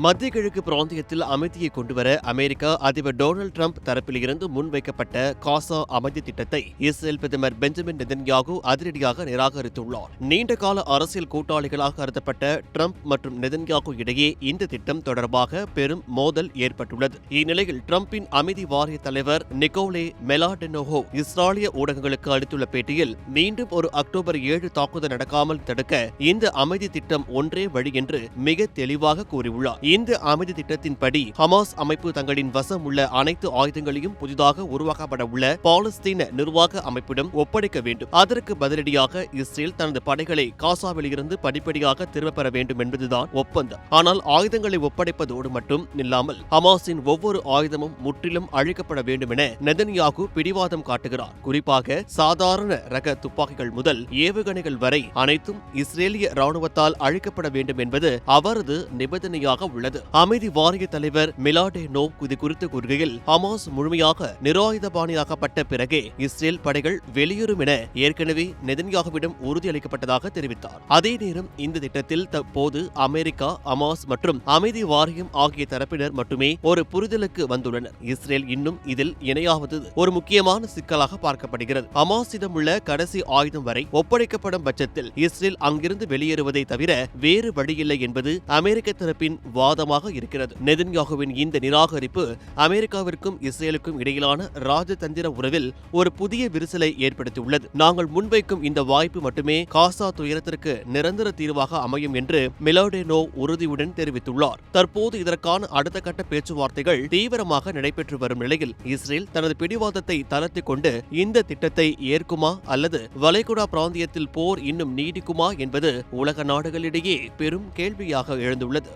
மத்திய கிழக்கு பிராந்தியத்தில் அமைதியை கொண்டுவர அமெரிக்கா அதிபர் டொனால்டு டிரம்ப் தரப்பில் இருந்து முன்வைக்கப்பட்ட காசா அமைதி திட்டத்தை இஸ்ரேல் பிரதமர் பெஞ்சமின் நெதன்யாகு அதிரடியாக நிராகரித்துள்ளார். நீண்டகால அரசியல் கூட்டாளிகளாக கருதப்பட்ட டிரம்ப் மற்றும் நெதன்யாகு இடையே இந்த திட்டம் தொடர்பாக பெரும் மோதல் ஏற்பட்டுள்ளது. இந்நிலையில் டிரம்பின் அமைதி வாரிய தலைவர் நிக்கோலே மெலாடெனோஹோ இஸ்ரேலிய ஊடகங்களுக்கு அளித்துள்ள பேட்டியில் மீண்டும் ஒரு அக்டோபர் 7 தாக்குதல் நடக்காமல் தடுக்க இந்த அமைதி திட்டம் ஒன்றே வழி என்று மிக தெளிவாக கூறியுள்ளார். இந்த அமைதி திட்டத்தின்படி ஹமாஸ் அமைப்பு தங்களின் வசம் உள்ள அனைத்து ஆயுதங்களையும் புதிதாக உருவாக்கப்பட உள்ள பாலஸ்தீன நிர்வாக அமைப்பிடம் ஒப்படைக்க வேண்டும். அதற்கு பதிலடியாக இஸ்ரேல் தனது படைகளை காசாவில் இருந்து படிப்படியாக திரும்பப் பெற வேண்டும் என்பதுதான் ஒப்பந்தம். ஆனால் ஆயுதங்களை ஒப்படைப்பதோடு மட்டும் நில்லாமல் ஹமாஸின் ஒவ்வொரு ஆயுதமும் முற்றிலும் அழிக்கப்பட வேண்டும் என நெதன்யாகு பிடிவாதம் காட்டுகிறார். குறிப்பாக சாதாரண ரக துப்பாக்கிகள் முதல் ஏவுகணைகள் வரை அனைத்தும் இஸ்ரேலிய ராணுவத்தால் அழிக்கப்பட வேண்டும் என்பது அவரது நிபந்தனையாக உள்ளது. அமைதி வாரிய தலைவர் மெலாடெனோ இது குறித்து கூறுகையில், ஹமாஸ் முழுமையாக நிராயுதபாணியாக்கப்பட்ட பிறகே இஸ்ரேல் படைகள் வெளியேறும் என ஏற்கனவே நெதன்யாகுவிடம் உறுதியளிக்கப்பட்டதாக தெரிவித்தார். அதே நேரம் இந்த திட்டத்தில் தற்போது அமெரிக்கா, ஹமாஸ் மற்றும் அமைதி வாரியம் ஆகிய தரப்பினர் மட்டுமே ஒரு புரிதலுக்கு வந்துள்ளனர். இஸ்ரேல் இன்னும் இதில் இணையாவது ஒரு முக்கியமான சிக்கலாக பார்க்கப்படுகிறது. ஹமாஸிடம் உள்ள கடைசி ஆயுதம் வரை ஒப்படைக்கப்படும் பட்சத்தில் இஸ்ரேல் அங்கிருந்து வெளியேறுவதை தவிர வேறு வழியில்லை என்பது அமெரிக்க தரப்பின் வாதமாக இருக்கிறது. நெதன்யாகுவின் இந்த நிராகரிப்பு அமெரிக்காவிற்கும் இஸ்ரேலுக்கும் இடையிலான ராஜதந்திர உறவில் ஒரு புதிய விரிசலை ஏற்படுத்தியுள்ளது. நாங்கள் முன்வைக்கும் இந்த வாய்ப்பு மட்டுமே காசா துயரத்திற்கு நிரந்தர தீர்வாக அமையும் என்று மெலாடெனோ உறுதியுடன் தெரிவித்துள்ளார். தற்போது இதற்கான அடுத்த கட்ட பேச்சுவார்த்தைகள் தீவிரமாக நடைபெற்று வரும் நிலையில் இஸ்ரேல் தனது பிடிவாதத்தை தளர்த்திக் கொண்டு இந்த திட்டத்தை ஏற்குமா அல்லது வளைகுடா பிராந்தியத்தில் போர் இன்னும் நீடிக்குமா என்பது உலக நாடுகளிடையே பெரும் கேள்வியாக எழுந்துள்ளது.